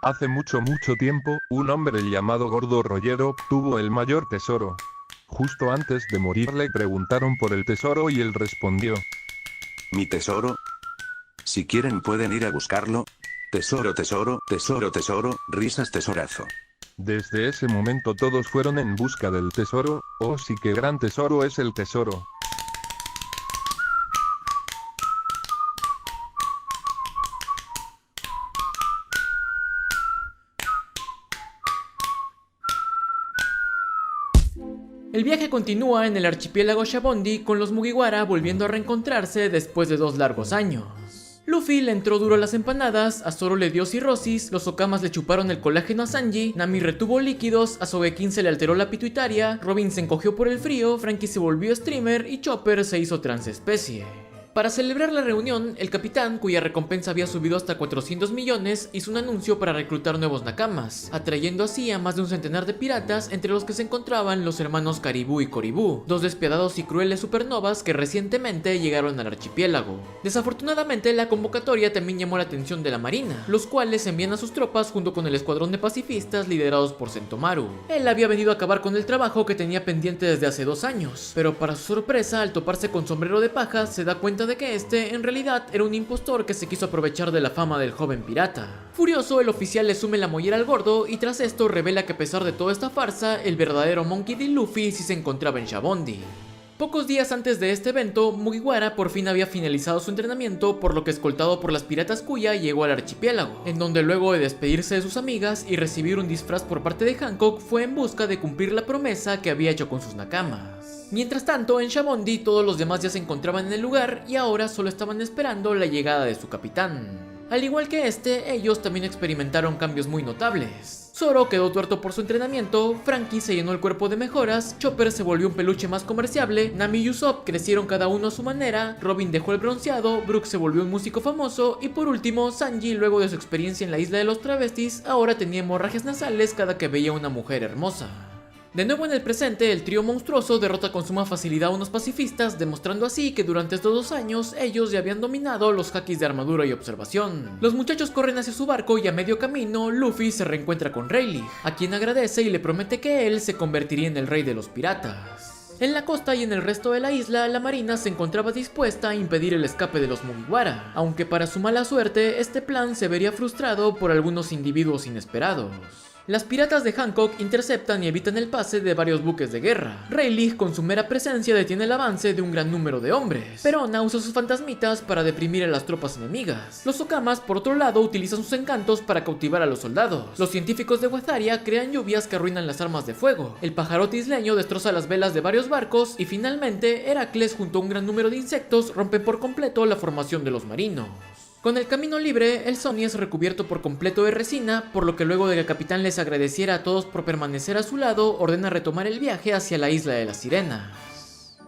Hace mucho tiempo, un hombre llamado Gordo Rollero obtuvo el mayor tesoro. Justo antes de morir le preguntaron por el tesoro y él respondió: ¿Mi tesoro? Si quieren pueden ir a buscarlo. Tesoro, tesoro, tesoro, tesoro, risas, tesorazo. Desde ese momento todos fueron en busca del tesoro. Oh, sí, qué gran tesoro es el tesoro. El viaje continúa en el archipiélago Shabondi con los Mugiwara volviendo a reencontrarse después de 2 largos años. Luffy le entró duro a las empanadas, a Zoro le dio cirrosis, los Okamas le chuparon el colágeno a Sanji, Nami retuvo líquidos, a Sogeking se le alteró la pituitaria, Robin se encogió por el frío, Franky se volvió streamer y Chopper se hizo transespecie. Para celebrar la reunión, el capitán, cuya recompensa había subido hasta 400 millones, hizo un anuncio para reclutar nuevos nakamas, atrayendo así a más de un centenar de piratas, entre los que se encontraban los hermanos Caribou y Coribou, dos despiadados y crueles supernovas que recientemente llegaron al archipiélago. Desafortunadamente, la convocatoria también llamó la atención de la marina, los cuales envían a sus tropas junto con el escuadrón de pacifistas liderados por Sentomaru. Él había venido a acabar con el trabajo que tenía pendiente desde hace 2 años, pero para su sorpresa, al toparse con Sombrero de Paja, se da cuenta de que este en realidad era un impostor que se quiso aprovechar de la fama del joven pirata. Furioso, el oficial le sume la mollera al gordo y tras esto revela que a pesar de toda esta farsa, el verdadero Monkey D. Luffy sí se encontraba en Shabondi. Pocos días antes de este evento, Mugiwara por fin había finalizado su entrenamiento, por lo que escoltado por las piratas Kuya llegó al archipiélago, en donde luego de despedirse de sus amigas y recibir un disfraz por parte de Hancock, fue en busca de cumplir la promesa que había hecho con sus nakamas. Mientras tanto, en Shabondi todos los demás ya se encontraban en el lugar y ahora solo estaban esperando la llegada de su capitán. Al igual que este, ellos también experimentaron cambios muy notables. Zoro quedó tuerto por su entrenamiento, Franky se llenó el cuerpo de mejoras, Chopper se volvió un peluche más comerciable, Nami y Usopp crecieron cada uno a su manera, Robin dejó el bronceado, Brook se volvió un músico famoso y por último, Sanji, luego de su experiencia en la isla de los travestis, ahora tenía hemorragias nasales cada que veía a una mujer hermosa. De nuevo en el presente, el trío monstruoso derrota con suma facilidad a unos pacifistas, demostrando así que durante estos 2 años ellos ya habían dominado los hakis de armadura y observación. Los muchachos corren hacia su barco y a medio camino, Luffy se reencuentra con Rayleigh, a quien agradece y le promete que él se convertiría en el rey de los piratas. En la costa y en el resto de la isla, la marina se encontraba dispuesta a impedir el escape de los Mugiwara, aunque para su mala suerte, este plan se vería frustrado por algunos individuos inesperados. Las piratas de Hancock interceptan y evitan el pase de varios buques de guerra. Rayleigh con su mera presencia detiene el avance de un gran número de hombres. Perona usa sus fantasmitas para deprimir a las tropas enemigas. Los Okamas, por otro lado, utilizan sus encantos para cautivar a los soldados. Los científicos de Guatharia crean lluvias que arruinan las armas de fuego. El pajarote isleño destroza las velas de varios barcos y finalmente Heracles junto a un gran número de insectos rompe por completo la formación de los marinos. Con el camino libre, el Sonny es recubierto por completo de resina, por lo que luego de que el capitán les agradeciera a todos por permanecer a su lado, ordena retomar el viaje hacia la isla de las sirenas.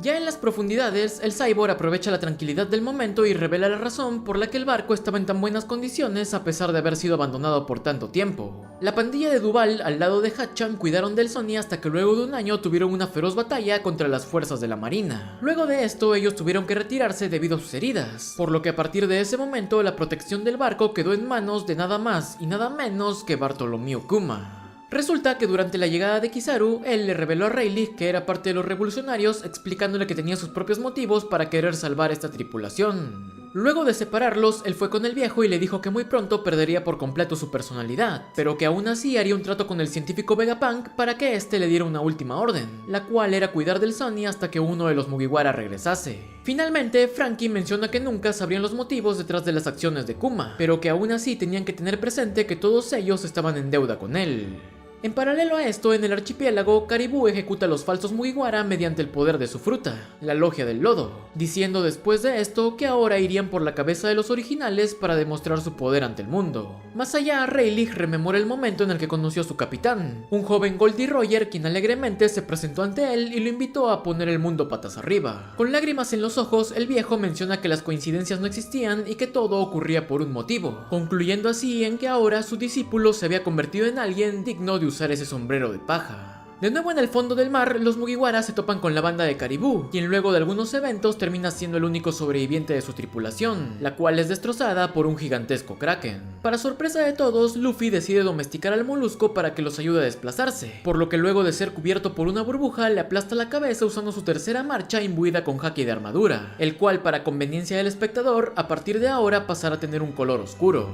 Ya en las profundidades, el cyborg aprovecha la tranquilidad del momento y revela la razón por la que el barco estaba en tan buenas condiciones a pesar de haber sido abandonado por tanto tiempo. La pandilla de Duval al lado de Hatchan cuidaron del Sonny hasta que luego de un año tuvieron una feroz batalla contra las fuerzas de la marina. Luego de esto ellos tuvieron que retirarse debido a sus heridas, por lo que a partir de ese momento la protección del barco quedó en manos de nada más y nada menos que Bartholomew Kuma. Resulta que durante la llegada de Kizaru, él le reveló a Rayleigh que era parte de los revolucionarios, explicándole que tenía sus propios motivos para querer salvar esta tripulación. Luego de separarlos, él fue con el viejo y le dijo que muy pronto perdería por completo su personalidad, pero que aún así haría un trato con el científico Vegapunk para que éste le diera una última orden, la cual era cuidar del Sonny hasta que uno de los Mugiwara regresase. Finalmente, Franky menciona que nunca sabrían los motivos detrás de las acciones de Kuma, pero que aún así tenían que tener presente que todos ellos estaban en deuda con él. En paralelo a esto, en el archipiélago, Caribou ejecuta a los falsos Mugiwara mediante el poder de su fruta, la Logia del Lodo, diciendo después de esto que ahora irían por la cabeza de los originales para demostrar su poder ante el mundo. Más allá, Rayleigh rememora el momento en el que conoció a su capitán, un joven Goldie Roger quien alegremente se presentó ante él y lo invitó a poner el mundo patas arriba. Con lágrimas en los ojos, el viejo menciona que las coincidencias no existían y que todo ocurría por un motivo, concluyendo así en que ahora su discípulo se había convertido en alguien digno de usar ese sombrero de paja. De nuevo en el fondo del mar, los Mugiwara se topan con la banda de Caribou, quien luego de algunos eventos termina siendo el único sobreviviente de su tripulación, la cual es destrozada por un gigantesco kraken. Para sorpresa de todos, Luffy decide domesticar al molusco para que los ayude a desplazarse, por lo que luego de ser cubierto por una burbuja le aplasta la cabeza usando su tercera marcha imbuida con haki de armadura, el cual para conveniencia del espectador a partir de ahora pasará a tener un color oscuro.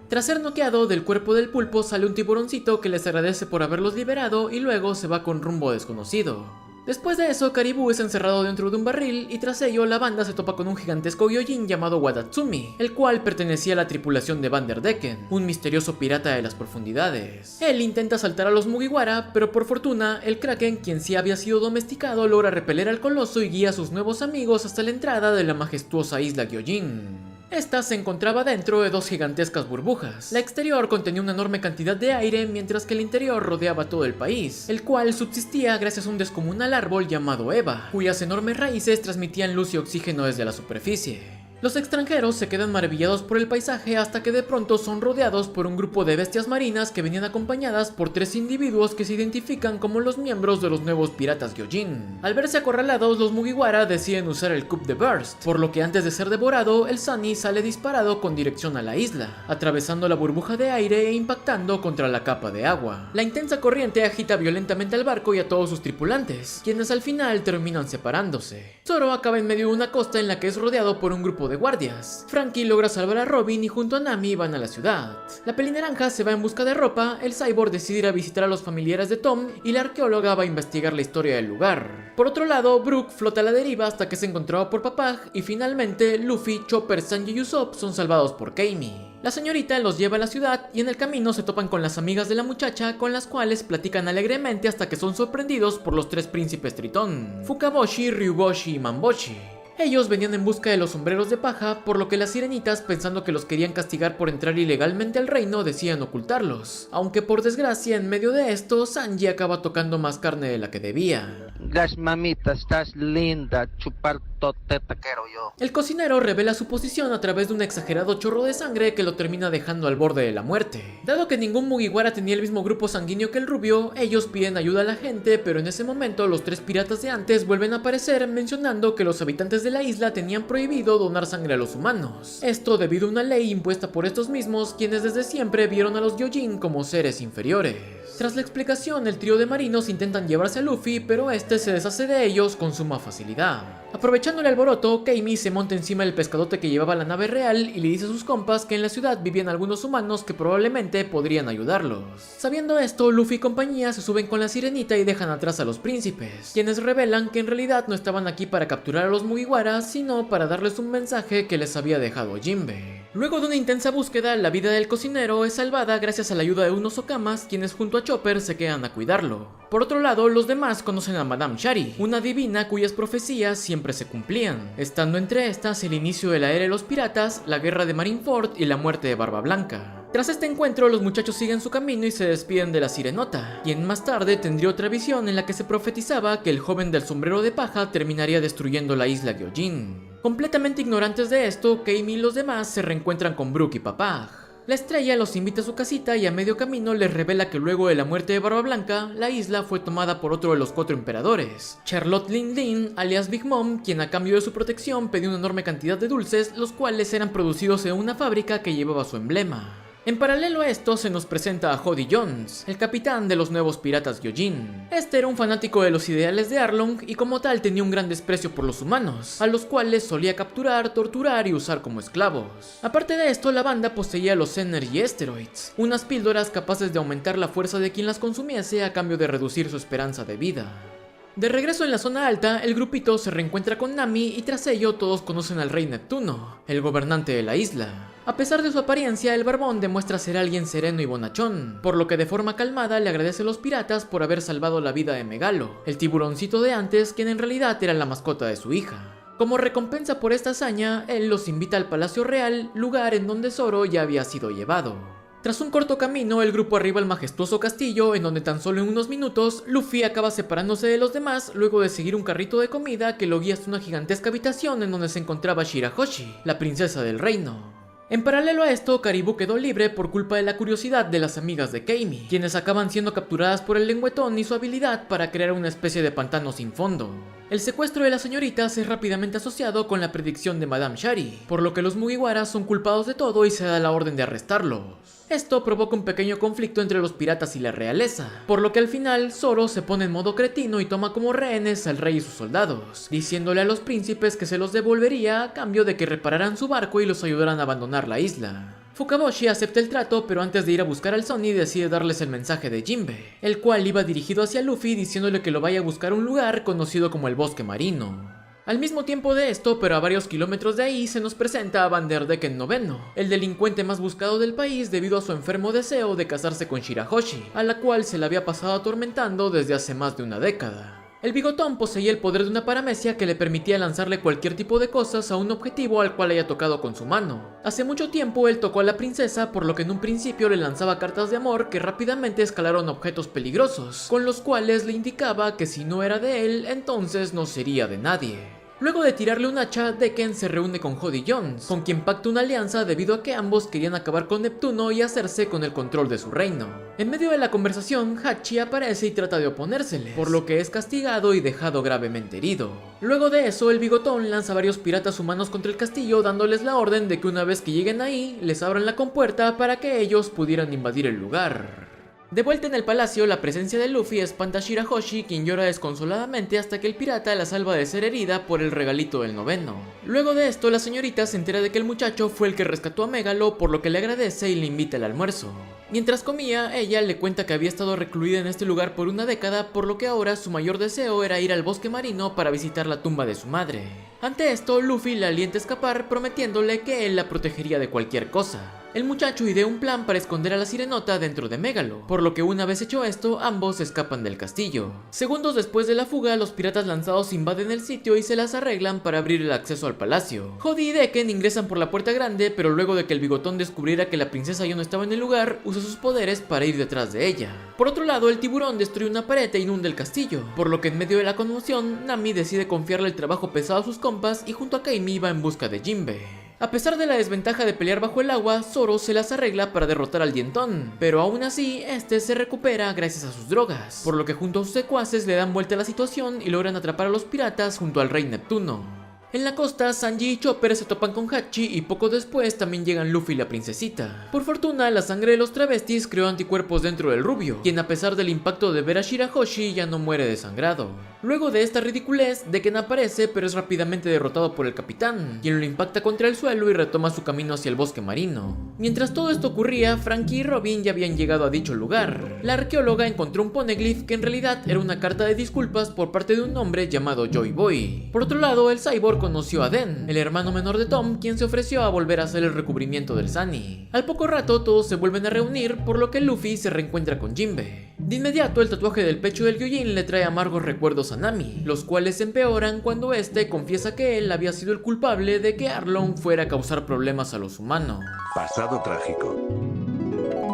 Tras ser noqueado, del cuerpo del pulpo sale un tiburoncito que les agradece por haberlos liberado y luego se va con rumbo desconocido. Después de eso, Caribou es encerrado dentro de un barril y tras ello la banda se topa con un gigantesco gyojin llamado Wadatsumi, el cual pertenecía a la tripulación de Vanderdecken, un misterioso pirata de las profundidades. Él intenta asaltar a los Mugiwara, pero por fortuna, el kraken, quien sí había sido domesticado, logra repeler al coloso y guía a sus nuevos amigos hasta la entrada de la majestuosa isla Gyojin. Esta se encontraba dentro de dos gigantescas burbujas. La exterior contenía una enorme cantidad de aire, mientras que el interior rodeaba todo el país, el cual subsistía gracias a un descomunal árbol llamado Eva, cuyas enormes raíces transmitían luz y oxígeno desde la superficie. Los extranjeros se quedan maravillados por el paisaje hasta que de pronto son rodeados por un grupo de bestias marinas que venían acompañadas por 3 individuos que se identifican como los miembros de los nuevos piratas Gyojin. Al verse acorralados, los Mugiwara deciden usar el Coup de Burst, por lo que antes de ser devorado, el Sunny sale disparado con dirección a la isla, atravesando la burbuja de aire e impactando contra la capa de agua. La intensa corriente agita violentamente al barco y a todos sus tripulantes, quienes al final terminan separándose. Zoro acaba en medio de una costa en la que es rodeado por un grupo de guardias. Frankie logra salvar a Robin y junto a Nami van a la ciudad. La pelinaranja se va en busca de ropa, el cyborg decide ir a visitar a los familiares de Tom y la arqueóloga va a investigar la historia del lugar. Por otro lado, Brook flota a la deriva hasta que es encontrado por Papag y finalmente Luffy, Chopper, Sanji y Usopp son salvados por Kami. La señorita los lleva a la ciudad y en el camino se topan con las amigas de la muchacha, con las cuales platican alegremente hasta que son sorprendidos por los 3 príncipes Tritón, Fukaboshi, Ryuboshi y Mamboshi. Ellos venían en busca de los sombreros de paja, por lo que las sirenitas, pensando que los querían castigar por entrar ilegalmente al reino, decían ocultarlos. Aunque por desgracia, en medio de esto, Sanji acaba tocando más carne de la que debía. Gas mamita, estás linda, chupar tote te quiero yo. El cocinero revela su posición a través de un exagerado chorro de sangre que lo termina dejando al borde de la muerte. Dado que ningún Mugiwara tenía el mismo grupo sanguíneo que el rubio, ellos piden ayuda a la gente, pero en ese momento los 3 piratas de antes vuelven a aparecer mencionando que los habitantes de la isla tenían prohibido donar sangre a los humanos. Esto debido a una ley impuesta por estos mismos, quienes desde siempre vieron a los Gyojin como seres inferiores. Tras la explicación, el trío de marinos intentan llevarse a Luffy, pero este se deshace de ellos con suma facilidad. Aprovechando el alboroto, Kami se monta encima del pescadote que llevaba la nave real y le dice a sus compas que en la ciudad vivían algunos humanos que probablemente podrían ayudarlos. Sabiendo esto, Luffy y compañía se suben con la sirenita y dejan atrás a los príncipes, quienes revelan que en realidad no estaban aquí para capturar a los Mugiwara, sino para darles un mensaje que les había dejado Jinbe. Luego de una intensa búsqueda, la vida del cocinero es salvada gracias a la ayuda de unos Okamas, quienes junto a Chopper se quedan a cuidarlo. Por otro lado, los demás conocen a Madame Shari, una divina cuyas profecías siempre se cumplían, estando entre estas el inicio de la era de los piratas, la guerra de Marineford y la muerte de Barba Blanca. Tras este encuentro, los muchachos siguen su camino y se despiden de la sirenota, quien más tarde tendría otra visión en la que se profetizaba que el joven del sombrero de paja terminaría destruyendo la isla Gyojin. Completamente ignorantes de esto, Kami y los demás se reencuentran con Brook y Papag. La estrella los invita a su casita y a medio camino les revela que luego de la muerte de Barba Blanca, la isla fue tomada por otro de los 4 emperadores, Charlotte Lin Lin, alias Big Mom, quien a cambio de su protección pidió una enorme cantidad de dulces, los cuales eran producidos en una fábrica que llevaba su emblema. En paralelo a esto se nos presenta a Jody Jones, el capitán de los nuevos piratas Gyojin. Este era un fanático de los ideales de Arlong y como tal tenía un gran desprecio por los humanos, a los cuales solía capturar, torturar y usar como esclavos. Aparte de esto, la banda poseía los Energy Steroids, unas píldoras capaces de aumentar la fuerza de quien las consumiese a cambio de reducir su esperanza de vida. De regreso en la zona alta, el grupito se reencuentra con Nami y tras ello todos conocen al rey Neptuno, el gobernante de la isla. A pesar de su apariencia, el barbón demuestra ser alguien sereno y bonachón, por lo que de forma calmada le agradece a los piratas por haber salvado la vida de Megalo, el tiburoncito de antes, quien en realidad era la mascota de su hija. Como recompensa por esta hazaña, él los invita al Palacio Real, lugar en donde Zoro ya había sido llevado. Tras un corto camino, el grupo arriba al majestuoso castillo, en donde tan solo en unos minutos, Luffy acaba separándose de los demás luego de seguir un carrito de comida que lo guía hasta una gigantesca habitación en donde se encontraba Shirahoshi, la princesa del reino. En paralelo a esto, Caribou quedó libre por culpa de la curiosidad de las amigas de Keimi, quienes acaban siendo capturadas por el lengüetón y su habilidad para crear una especie de pantano sin fondo. El secuestro de las señoritas es rápidamente asociado con la predicción de Madame Shari, por lo que los Mugiwara son culpados de todo y se da la orden de arrestarlos. Esto provoca un pequeño conflicto entre los piratas y la realeza, por lo que al final Zoro se pone en modo cretino y toma como rehenes al rey y sus soldados, diciéndole a los príncipes que se los devolvería a cambio de que repararan su barco y los ayudaran a abandonar la isla. Fukaboshi acepta el trato, pero antes de ir a buscar al Sunny decide darles el mensaje de Jinbe, el cual iba dirigido hacia Luffy diciéndole que lo vaya a buscar a un lugar conocido como el Bosque Marino. Al mismo tiempo de esto, pero a varios kilómetros de ahí, se nos presenta a Vanderdecken IX, el delincuente más buscado del país debido a su enfermo deseo de casarse con Shirahoshi, a la cual se la había pasado atormentando desde hace más de una década. El bigotón poseía el poder de una paramecia que le permitía lanzarle cualquier tipo de cosas a un objetivo al cual haya tocado con su mano. Hace mucho tiempo él tocó a la princesa, por lo que en un principio le lanzaba cartas de amor que rápidamente escalaron objetos peligrosos, con los cuales le indicaba que si no era de él, entonces no sería de nadie. Luego de tirarle un hacha, Decken se reúne con Jody Jones, con quien pacta una alianza debido a que ambos querían acabar con Neptuno y hacerse con el control de su reino. En medio de la conversación, Hachi aparece y trata de oponérseles, por lo que es castigado y dejado gravemente herido. Luego de eso, el bigotón lanza varios piratas humanos contra el castillo, dándoles la orden de que una vez que lleguen ahí, les abran la compuerta para que ellos pudieran invadir el lugar. De vuelta en el palacio, la presencia de Luffy espanta a Shirahoshi, quien llora desconsoladamente hasta que el pirata la salva de ser herida por el regalito del noveno. Luego de esto, la señorita se entera de que el muchacho fue el que rescató a Megalo, por lo que le agradece y le invita al almuerzo. Mientras comía, ella le cuenta que había estado recluida en este lugar por una década, por lo que ahora su mayor deseo era ir al bosque marino para visitar la tumba de su madre. Ante esto, Luffy la alienta a escapar, prometiéndole que él la protegería de cualquier cosa. El muchacho idea un plan para esconder a la sirenota dentro de Megalo, por lo que una vez hecho esto, ambos escapan del castillo. Segundos después de la fuga, los piratas lanzados invaden el sitio y se las arreglan para abrir el acceso al palacio. Jody y Decken ingresan por la puerta grande, pero luego de que el bigotón descubriera que la princesa ya no estaba en el lugar, usa sus poderes para ir detrás de ella. Por otro lado, el tiburón destruye una pared e inunda el castillo, por lo que en medio de la conmoción, Nami decide confiarle el trabajo pesado a sus compas y junto a Keimi va en busca de Jinbe. A pesar de la desventaja de pelear bajo el agua, Zoro se las arregla para derrotar al dientón, pero aún así, este se recupera gracias a sus drogas, por lo que junto a sus secuaces le dan vuelta a la situación y logran atrapar a los piratas junto al rey Neptuno. En la costa, Sanji y Chopper se topan con Hachi y poco después también llegan Luffy y la princesita. Por fortuna, la sangre de los travestis creó anticuerpos dentro del rubio, quien a pesar del impacto de ver a Shirahoshi ya no muere desangrado. Luego de esta ridiculez, Decken aparece pero es rápidamente derrotado por el capitán, quien lo impacta contra el suelo y retoma su camino hacia el bosque marino. Mientras todo esto ocurría, Frankie y Robin ya habían llegado a dicho lugar. La arqueóloga encontró un poneglyph que en realidad era una carta de disculpas por parte de un hombre llamado Joy Boy. Por otro lado, el cyborg conoció a Den, el hermano menor de Tom, quien se ofreció a volver a hacer el recubrimiento del Sunny. Al poco rato todos se vuelven a reunir, por lo que Luffy se reencuentra con Jinbe. De inmediato el tatuaje del pecho del Gyojin le trae amargos recuerdos a Nami, los cuales empeoran cuando este confiesa que él había sido el culpable de que Arlong fuera a causar problemas a los humanos. Pasado trágico.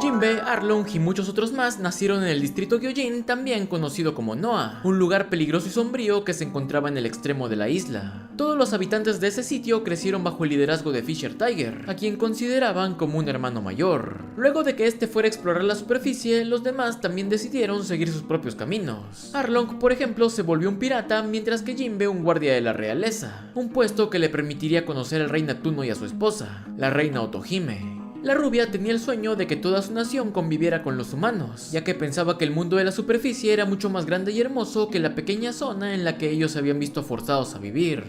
Jinbe, Arlong y muchos otros más nacieron en el distrito Gyojin, también conocido como Noa, un lugar peligroso y sombrío que se encontraba en el extremo de la isla. Todos los habitantes de ese sitio crecieron bajo el liderazgo de Fisher Tiger, a quien consideraban como un hermano mayor. Luego de que este fuera a explorar la superficie, los demás también decidieron seguir sus propios caminos. Arlong, por ejemplo, se volvió un pirata, mientras que Jinbe un guardia de la realeza, un puesto que le permitiría conocer al rey Neptuno y a su esposa, la reina Otohime. La rubia tenía el sueño de que toda su nación conviviera con los humanos, ya que pensaba que el mundo de la superficie era mucho más grande y hermoso que la pequeña zona en la que ellos se habían visto forzados a vivir.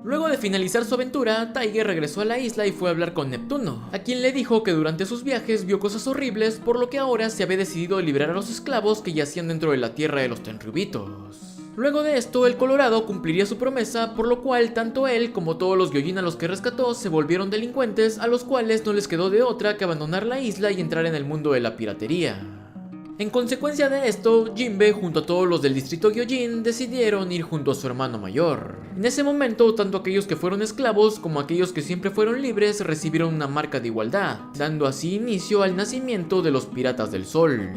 Luego de finalizar su aventura, Tiger regresó a la isla y fue a hablar con Neptuno, a quien le dijo que durante sus viajes vio cosas horribles, por lo que ahora se había decidido liberar a los esclavos que yacían dentro de la tierra de los Tenryubitos. Luego de esto, el Colorado cumpliría su promesa, por lo cual tanto él como todos los Gyojin a los que rescató se volvieron delincuentes, a los cuales no les quedó de otra que abandonar la isla y entrar en el mundo de la piratería. En consecuencia de esto, Jinbe junto a todos los del distrito Gyojin decidieron ir junto a su hermano mayor. En ese momento, tanto aquellos que fueron esclavos como aquellos que siempre fueron libres recibieron una marca de igualdad, dando así inicio al nacimiento de los Piratas del Sol.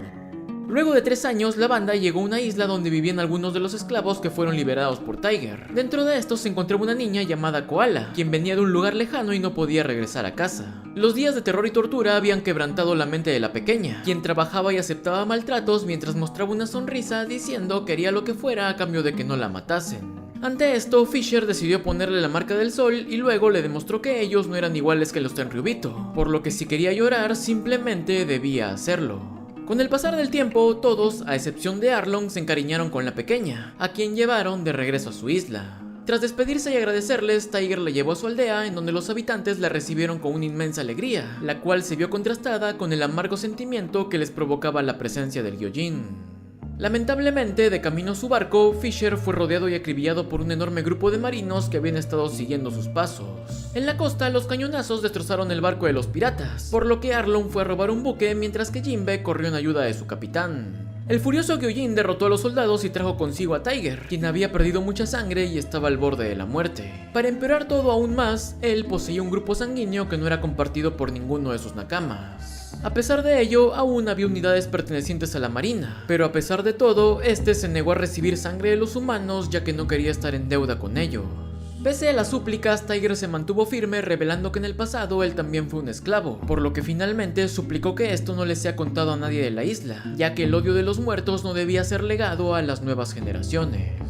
Luego de 3 años, la banda llegó a una isla donde vivían algunos de los esclavos que fueron liberados por Tiger. Dentro de estos se encontraba una niña llamada Koala, quien venía de un lugar lejano y no podía regresar a casa. Los días de terror y tortura habían quebrantado la mente de la pequeña, quien trabajaba y aceptaba maltratos mientras mostraba una sonrisa diciendo que haría lo que fuera a cambio de que no la matasen. Ante esto, Fisher decidió ponerle la marca del sol y luego le demostró que ellos no eran iguales que los Tenryubito, por lo que si quería llorar simplemente debía hacerlo. Con el pasar del tiempo, todos, a excepción de Arlong, se encariñaron con la pequeña, a quien llevaron de regreso a su isla. Tras despedirse y agradecerles, Tiger la llevó a su aldea, en donde los habitantes la recibieron con una inmensa alegría, la cual se vio contrastada con el amargo sentimiento que les provocaba la presencia del Gyojin. Lamentablemente, de camino a su barco, Fisher fue rodeado y acribillado por un enorme grupo de marinos que habían estado siguiendo sus pasos. En la costa, los cañonazos destrozaron el barco de los piratas, por lo que Arlong fue a robar un buque mientras que Jinbe corrió en ayuda de su capitán. El furioso Gyojin derrotó a los soldados y trajo consigo a Tiger, quien había perdido mucha sangre y estaba al borde de la muerte. Para empeorar todo aún más, él poseía un grupo sanguíneo que no era compartido por ninguno de sus nakamas. A pesar de ello, aún había unidades pertenecientes a la marina, pero a pesar de todo, este se negó a recibir sangre de los humanos ya que no quería estar en deuda con ellos. Pese a las súplicas, Tiger se mantuvo firme, revelando que en el pasado él también fue un esclavo, por lo que finalmente suplicó que esto no le sea contado a nadie de la isla, ya que el odio de los muertos no debía ser legado a las nuevas generaciones.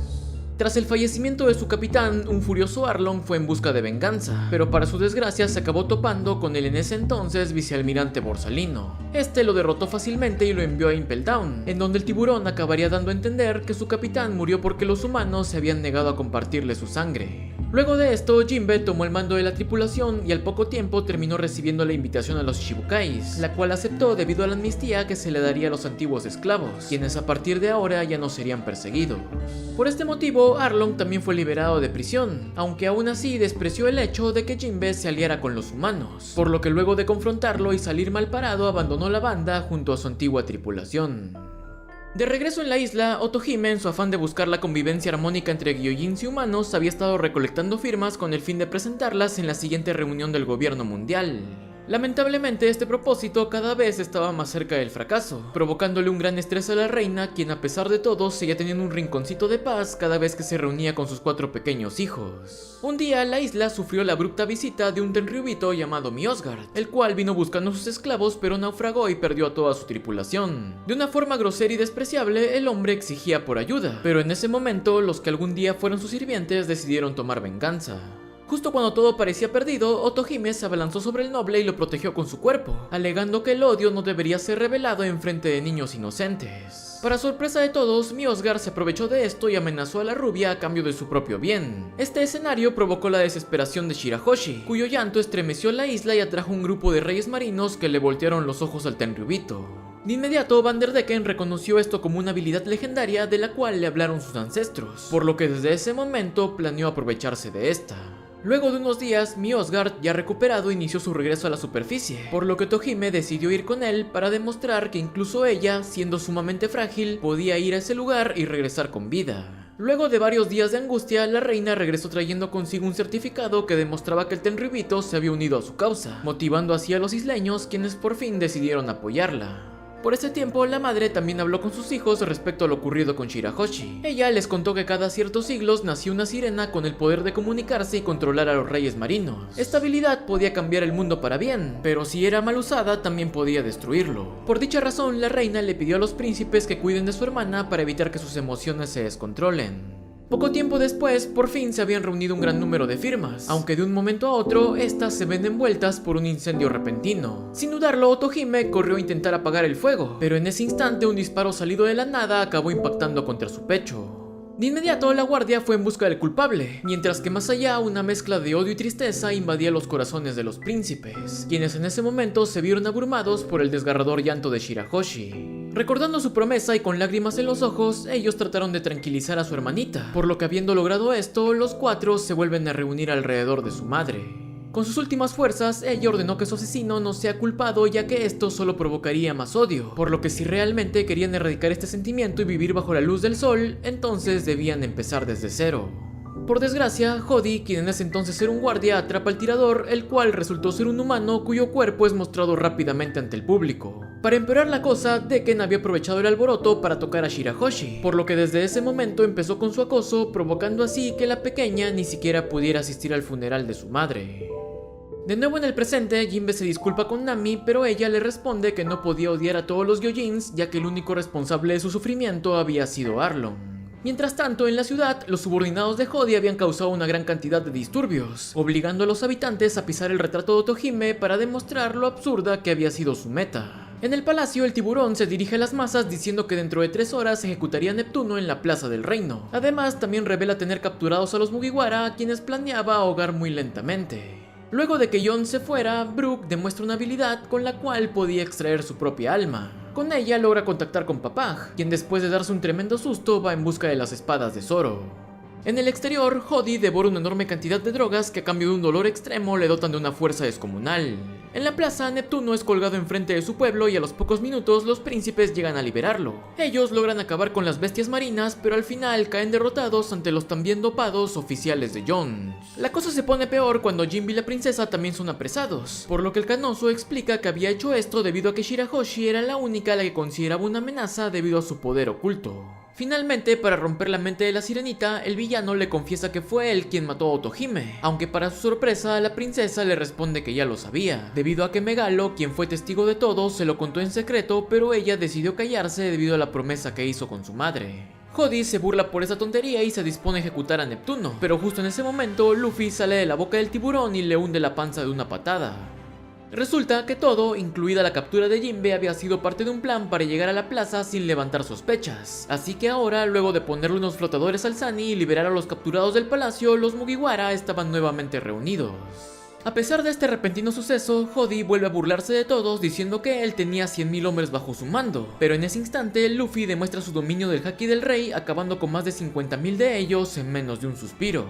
Tras el fallecimiento de su capitán, un furioso Arlong fue en busca de venganza, pero para su desgracia se acabó topando con el en ese entonces vicealmirante Borsalino. Este lo derrotó fácilmente y lo envió a Impel Down, en donde el tiburón acabaría dando a entender que su capitán murió porque los humanos se habían negado a compartirle su sangre. Luego de esto, Jinbe tomó el mando de la tripulación y al poco tiempo terminó recibiendo la invitación a los Shichibukais, la cual aceptó debido a la amnistía que se le daría a los antiguos esclavos, quienes a partir de ahora ya no serían perseguidos. Por este motivo, Arlong también fue liberado de prisión, aunque aún así despreció el hecho de que Jinbe se aliara con los humanos, por lo que luego de confrontarlo y salir mal parado abandonó la banda junto a su antigua tripulación. De regreso en la isla, Otohime, en su afán de buscar la convivencia armónica entre Gyojins y humanos, había estado recolectando firmas con el fin de presentarlas en la siguiente reunión del gobierno mundial. Lamentablemente, este propósito cada vez estaba más cerca del fracaso, provocándole un gran estrés a la reina, quien a pesar de todo seguía teniendo un rinconcito de paz cada vez que se reunía con sus 4 pequeños hijos. Un día, la isla sufrió la abrupta visita de un Tenryubito llamado Miosgard, el cual vino buscando a sus esclavos pero naufragó y perdió a toda su tripulación. De una forma grosera y despreciable, el hombre exigía por ayuda, pero en ese momento, los que algún día fueron sus sirvientes decidieron tomar venganza. Justo cuando todo parecía perdido, Otohime se abalanzó sobre el noble y lo protegió con su cuerpo, alegando que el odio no debería ser revelado en frente de niños inocentes. Para sorpresa de todos, Miosgard se aprovechó de esto y amenazó a la rubia a cambio de su propio bien. Este escenario provocó la desesperación de Shirahoshi, cuyo llanto estremeció la isla y atrajo un grupo de reyes marinos que le voltearon los ojos al Tenryubito. De inmediato, Vanderdecken reconoció esto como una habilidad legendaria de la cual le hablaron sus ancestros, por lo que desde ese momento planeó aprovecharse de esta. Luego de unos días, Miosgard, ya recuperado, inició su regreso a la superficie, por lo que Otohime decidió ir con él para demostrar que incluso ella, siendo sumamente frágil, podía ir a ese lugar y regresar con vida. Luego de varios días de angustia, la reina regresó trayendo consigo un certificado que demostraba que el Tenryubito se había unido a su causa, motivando así a los isleños, quienes por fin decidieron apoyarla. Por ese tiempo, la madre también habló con sus hijos respecto a lo ocurrido con Shirahoshi. Ella les contó que cada ciertos siglos nació una sirena con el poder de comunicarse y controlar a los reyes marinos. Esta habilidad podía cambiar el mundo para bien, pero si era mal usada también podía destruirlo. Por dicha razón, la reina le pidió a los príncipes que cuiden de su hermana para evitar que sus emociones se descontrolen. Poco tiempo después, por fin se habían reunido un gran número de firmas, aunque de un momento a otro, estas se ven envueltas por un incendio repentino. Sin dudarlo, Otohime corrió a intentar apagar el fuego, pero en ese instante un disparo salido de la nada acabó impactando contra su pecho. De inmediato, la guardia fue en busca del culpable, mientras que más allá una mezcla de odio y tristeza invadía los corazones de los príncipes, quienes en ese momento se vieron abrumados por el desgarrador llanto de Shirahoshi. Recordando su promesa y con lágrimas en los ojos, ellos trataron de tranquilizar a su hermanita, por lo que habiendo logrado esto, los 4 se vuelven a reunir alrededor de su madre. Con sus últimas fuerzas, ella ordenó que su asesino no sea culpado, ya que esto solo provocaría más odio, por lo que si realmente querían erradicar este sentimiento y vivir bajo la luz del sol, entonces debían empezar desde cero. Por desgracia, Hody, quien en ese entonces era un guardia, atrapa al tirador, el cual resultó ser un humano cuyo cuerpo es mostrado rápidamente ante el público. Para empeorar la cosa, Decken había aprovechado el alboroto para tocar a Shirahoshi, por lo que desde ese momento empezó con su acoso, provocando así que la pequeña ni siquiera pudiera asistir al funeral de su madre. De nuevo en el presente, Jinbe se disculpa con Nami, pero ella le responde que no podía odiar a todos los Gyojins, ya que el único responsable de su sufrimiento había sido Arlong. Mientras tanto, en la ciudad, los subordinados de Hody habían causado una gran cantidad de disturbios, obligando a los habitantes a pisar el retrato de Otohime para demostrar lo absurda que había sido su meta. En el palacio, el tiburón se dirige a las masas diciendo que dentro de 3 horas ejecutaría a Neptuno en la plaza del reino. Además, también revela tener capturados a los Mugiwara, a quienes planeaba ahogar muy lentamente. Luego de que Jon se fuera, Brook demuestra una habilidad con la cual podía extraer su propia alma. Con ella logra contactar con Papag, quien después de darse un tremendo susto va en busca de las espadas de Zoro. En el exterior, Hody devora una enorme cantidad de drogas que a cambio de un dolor extremo le dotan de una fuerza descomunal. En la plaza, Neptuno es colgado enfrente de su pueblo y a los pocos minutos los príncipes llegan a liberarlo. Ellos logran acabar con las bestias marinas, pero al final caen derrotados ante los también dopados oficiales de Jones. La cosa se pone peor cuando Jinbe y la princesa también son apresados, por lo que el canoso explica que había hecho esto debido a que Shirahoshi era la única a la que consideraba una amenaza debido a su poder oculto. Finalmente, para romper la mente de la sirenita, el villano le confiesa que fue él quien mató a Otohime, aunque para su sorpresa, la princesa le responde que ya lo sabía, debido a que Megalo, quien fue testigo de todo, se lo contó en secreto, pero ella decidió callarse debido a la promesa que hizo con su madre. Hody se burla por esa tontería y se dispone a ejecutar a Neptuno, pero justo en ese momento, Luffy sale de la boca del tiburón y le hunde la panza de una patada. Resulta que todo, incluida la captura de Jinbe, había sido parte de un plan para llegar a la plaza sin levantar sospechas. Así que ahora, luego de ponerle unos flotadores al Sunny y liberar a los capturados del palacio, los Mugiwara estaban nuevamente reunidos. A pesar de este repentino suceso, Hody vuelve a burlarse de todos diciendo que él tenía 100.000 hombres bajo su mando, pero en ese instante Luffy demuestra su dominio del Haki del Rey, acabando con más de 50.000 de ellos en menos de un suspiro.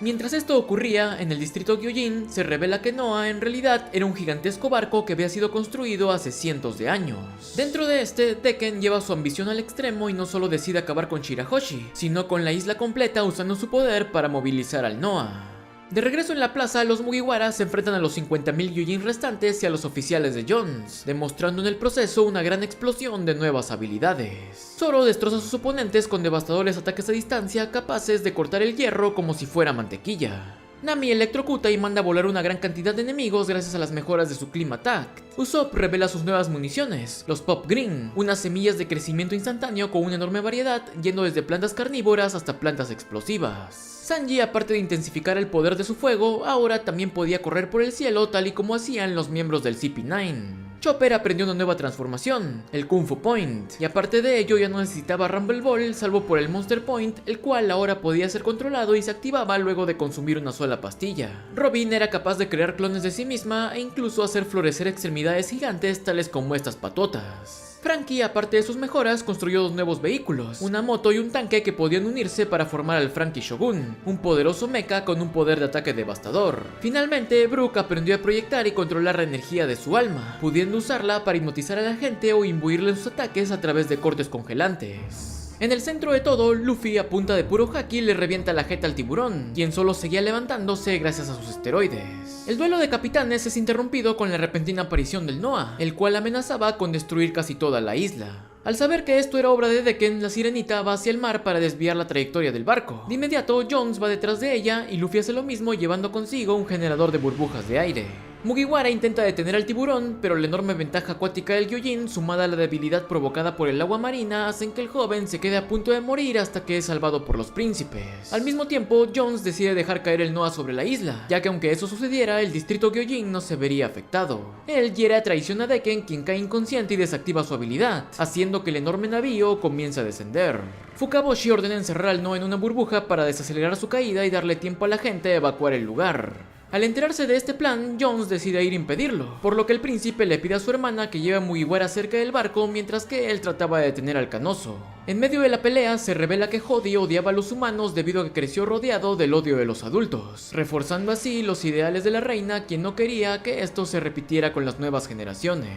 Mientras esto ocurría, en el distrito Gyojin, se revela que Noah en realidad era un gigantesco barco que había sido construido hace cientos de años. Dentro de este, Decken lleva su ambición al extremo y no solo decide acabar con Shirahoshi, sino con la isla completa usando su poder para movilizar al Noah. De regreso en la plaza, los Mugiwara se enfrentan a los 50.000 Gyojin restantes y a los oficiales de Jones, demostrando en el proceso una gran explosión de nuevas habilidades. Zoro destroza a sus oponentes con devastadores ataques a distancia capaces de cortar el hierro como si fuera mantequilla. Nami electrocuta y manda a volar una gran cantidad de enemigos gracias a las mejoras de su Clima Attack. Usopp revela sus nuevas municiones, los Pop Green, unas semillas de crecimiento instantáneo con una enorme variedad, yendo desde plantas carnívoras hasta plantas explosivas. Sanji, aparte de intensificar el poder de su fuego, ahora también podía correr por el cielo tal y como hacían los miembros del CP9. Chopper aprendió una nueva transformación, el Kung Fu Point, y aparte de ello ya no necesitaba Rumble Ball salvo por el Monster Point, el cual ahora podía ser controlado y se activaba luego de consumir una sola pastilla. Robin era capaz de crear clones de sí misma e incluso hacer florecer extremidades gigantes tales como estas patotas. Franky, aparte de sus mejoras, construyó 2 nuevos vehículos, una moto y un tanque que podían unirse para formar al Franky Shogun, un poderoso mecha con un poder de ataque devastador. Finalmente, Brook aprendió a proyectar y controlar la energía de su alma, pudiendo usarla para hipnotizar a la gente o imbuirle en sus ataques a través de cortes congelantes. En el centro de todo, Luffy a punta de puro haki le revienta la jeta al tiburón, quien solo seguía levantándose gracias a sus esteroides. El duelo de capitanes es interrumpido con la repentina aparición del Noah, el cual amenazaba con destruir casi toda la isla. Al saber que esto era obra de Decken, la sirenita va hacia el mar para desviar la trayectoria del barco. De inmediato, Jones va detrás de ella y Luffy hace lo mismo llevando consigo un generador de burbujas de aire. Mugiwara intenta detener al tiburón, pero la enorme ventaja acuática del Gyojin, sumada a la debilidad provocada por el agua marina, hacen que el joven se quede a punto de morir hasta que es salvado por los príncipes. Al mismo tiempo, Jones decide dejar caer el Noah sobre la isla, ya que aunque eso sucediera, el distrito Gyojin no se vería afectado. Él hiere a traición a Decken, quien cae inconsciente y desactiva su habilidad, haciendo que el enorme navío comience a descender. Fukaboshi ordena encerrar al Noah en una burbuja para desacelerar su caída y darle tiempo a la gente a evacuar el lugar. Al enterarse de este plan, Jones decide ir a impedirlo, por lo que el príncipe le pide a su hermana que lleve a Mugiwara cerca del barco mientras que él trataba de detener al canoso. En medio de la pelea se revela que Hody odiaba a los humanos debido a que creció rodeado del odio de los adultos, reforzando así los ideales de la reina, quien no quería que esto se repitiera con las nuevas generaciones.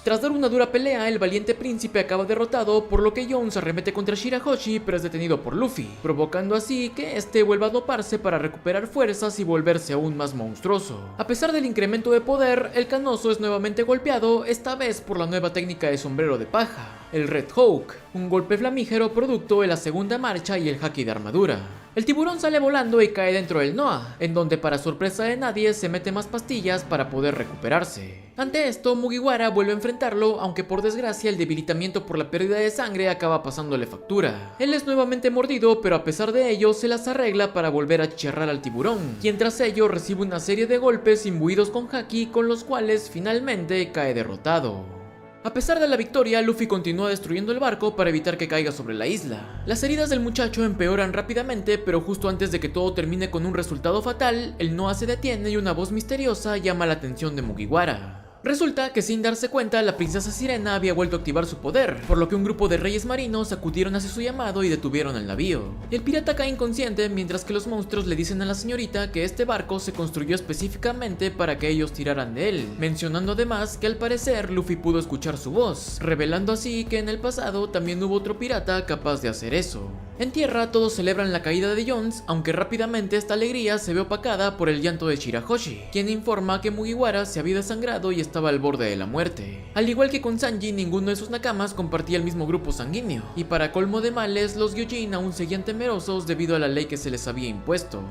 Tras dar una dura pelea, el valiente príncipe acaba derrotado, por lo que Jones arremete contra Shirahoshi, pero es detenido por Luffy, provocando así que este vuelva a doparse para recuperar fuerzas y volverse aún más monstruoso. A pesar del incremento de poder, el canoso es nuevamente golpeado, esta vez por la nueva técnica de sombrero de paja, el Red Hawk, un golpe flamígero producto de la segunda marcha y el haki de armadura. El tiburón sale volando y cae dentro del Noah, en donde para sorpresa de nadie se mete más pastillas para poder recuperarse. Ante esto, Mugiwara vuelve a enfrentarlo, aunque por desgracia el debilitamiento por la pérdida de sangre acaba pasándole factura. Él es nuevamente mordido, pero a pesar de ello se las arregla para volver a chicharrar al tiburón, quien tras ello recibe una serie de golpes imbuidos con haki con los cuales finalmente cae derrotado. A pesar de la victoria, Luffy continúa destruyendo el barco para evitar que caiga sobre la isla. Las heridas del muchacho empeoran rápidamente, pero justo antes de que todo termine con un resultado fatal, el Noah se detiene y una voz misteriosa llama la atención de Mugiwara. Resulta que sin darse cuenta, la princesa Sirena había vuelto a activar su poder, por lo que un grupo de reyes marinos acudieron hacia su llamado y detuvieron el navío. El pirata cae inconsciente, mientras que los monstruos le dicen a la señorita que este barco se construyó específicamente para que ellos tiraran de él, mencionando además que al parecer Luffy pudo escuchar su voz, revelando así que en el pasado también hubo otro pirata capaz de hacer eso. En tierra todos celebran la caída de Jones, aunque rápidamente esta alegría se ve opacada por el llanto de Shirahoshi, quien informa que Mugiwara se había desangrado y estaba al borde de la muerte. Al igual que con Sanji, ninguno de sus nakamas compartía el mismo grupo sanguíneo, y para colmo de males, los Gyojin aún seguían temerosos debido a la ley que se les había impuesto.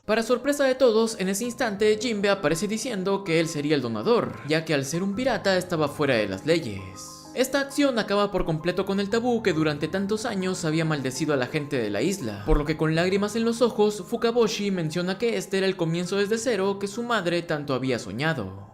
Para sorpresa de todos, en ese instante Jinbe aparece diciendo que él sería el donador, ya que al ser un pirata estaba fuera de las leyes. Esta acción acaba por completo con el tabú que durante tantos años había maldecido a la gente de la isla, por lo que con lágrimas en los ojos, Fukaboshi menciona que este era el comienzo desde cero que su madre tanto había soñado.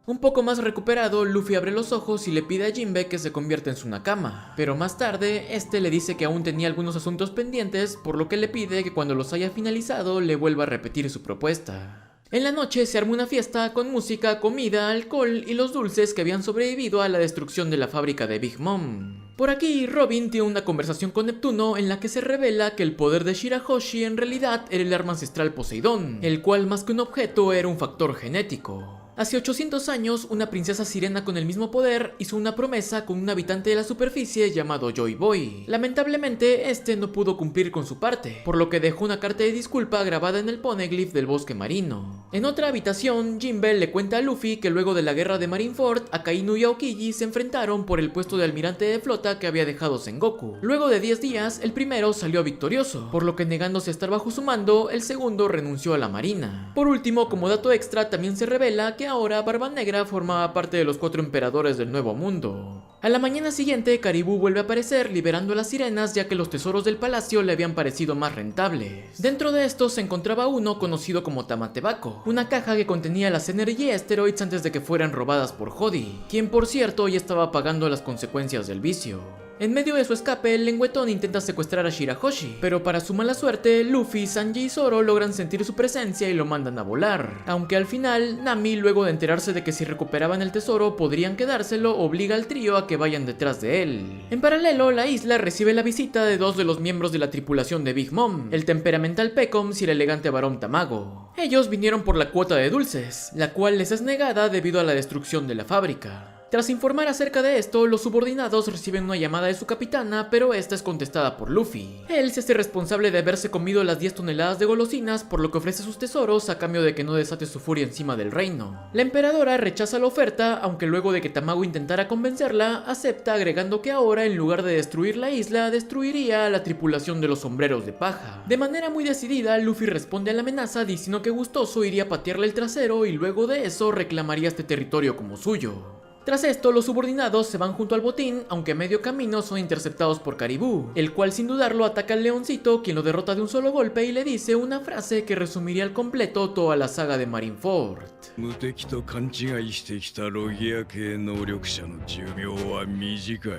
Un poco más recuperado, Luffy abre los ojos y le pide a Jinbe que se convierta en su nakama, pero más tarde, este le dice que aún tenía algunos asuntos pendientes, por lo que le pide que cuando los haya finalizado le vuelva a repetir su propuesta. En la noche se arma una fiesta con música, comida, alcohol y los dulces que habían sobrevivido a la destrucción de la fábrica de Big Mom. Por aquí, Robin tiene una conversación con Neptuno en la que se revela que el poder de Shirahoshi en realidad era el arma ancestral Poseidón, el cual más que un objeto era un factor genético. Hace 800 años, una princesa sirena con el mismo poder hizo una promesa con un habitante de la superficie llamado Joy Boy. Lamentablemente, este no pudo cumplir con su parte, por lo que dejó una carta de disculpa grabada en el poneglyph del bosque marino. En otra habitación, Jinbe le cuenta a Luffy que luego de la guerra de Marineford, Akainu y Aokiji se enfrentaron por el puesto de almirante de flota que había dejado Sengoku. Luego de 10 días, el primero salió victorioso, por lo que negándose a estar bajo su mando, el segundo renunció a la marina. Por último, como dato extra, también se revela que ahora Barba Negra formaba parte de los 4 emperadores del Nuevo Mundo. A la mañana siguiente, Caribou vuelve a aparecer liberando a las sirenas, ya que los tesoros del palacio le habían parecido más rentables. Dentro de estos se encontraba uno conocido como Tamatebako, una caja que contenía las Energy Asteroids antes de que fueran robadas por Hody, quien por cierto ya estaba pagando las consecuencias del vicio. En medio de su escape, el lengüetón intenta secuestrar a Shirahoshi, pero para su mala suerte, Luffy, Sanji y Zoro logran sentir su presencia y lo mandan a volar. Aunque al final, Nami, luego de enterarse de que si recuperaban el tesoro podrían quedárselo, obliga al trío a que vayan detrás de él. En paralelo, la isla recibe la visita de 2 de los miembros de la tripulación de Big Mom, el temperamental Pecoms y el elegante varón Tamago. Ellos vinieron por la cuota de dulces, la cual les es negada debido a la destrucción de la fábrica. Tras informar acerca de esto, los subordinados reciben una llamada de su capitana, pero esta es contestada por Luffy. Él se hace responsable de haberse comido las 10 toneladas de golosinas, por lo que ofrece sus tesoros a cambio de que no desate su furia encima del reino. La emperadora rechaza la oferta, aunque luego de que Tamago intentara convencerla, acepta agregando que ahora, en lugar de destruir la isla, destruiría a la tripulación de los sombreros de paja. De manera muy decidida, Luffy responde a la amenaza diciendo que gustoso iría a patearle el trasero y luego de eso reclamaría este territorio como suyo. Tras esto, los subordinados se van junto al botín, aunque a medio camino son interceptados por Caribou, el cual sin dudarlo ataca al leoncito, quien lo derrota de un solo golpe y le dice una frase que resumiría al completo toda la saga de Marineford. 無敵と勘違いしてきたロギア系能力者の寿命は短い。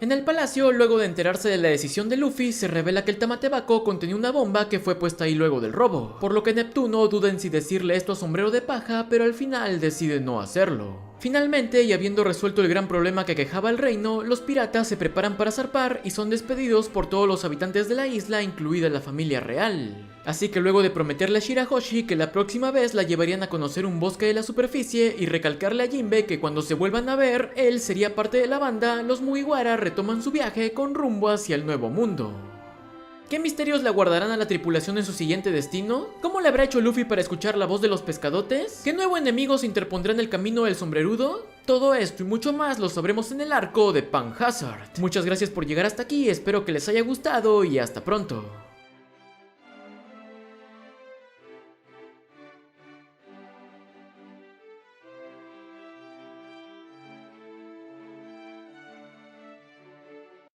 En el palacio, luego de enterarse de la decisión de Luffy, se revela que el Tamatebaco contenía una bomba que fue puesta ahí luego del robo, por lo que Neptuno duda en si decirle esto a Sombrero de Paja, pero al final decide no hacerlo. Finalmente, y habiendo resuelto el gran problema que quejaba al reino, los piratas se preparan para zarpar y son despedidos por todos los habitantes de la isla, incluida la familia real. Así que luego de prometerle a Shirahoshi que la próxima vez la llevarían a conocer un bosque de la superficie y recalcarle a Jinbe que cuando se vuelvan a ver, él sería parte de la banda, los Mugiwara retoman su viaje con rumbo hacia el Nuevo Mundo. ¿Qué misterios le aguardarán a la tripulación en su siguiente destino? ¿Cómo le habrá hecho Luffy para escuchar la voz de los pescadotes? ¿Qué nuevo enemigo se interpondrá en el camino del sombrerudo? Todo esto y mucho más lo sabremos en el arco de Pan Hazard. Muchas gracias por llegar hasta aquí, espero que les haya gustado y hasta pronto.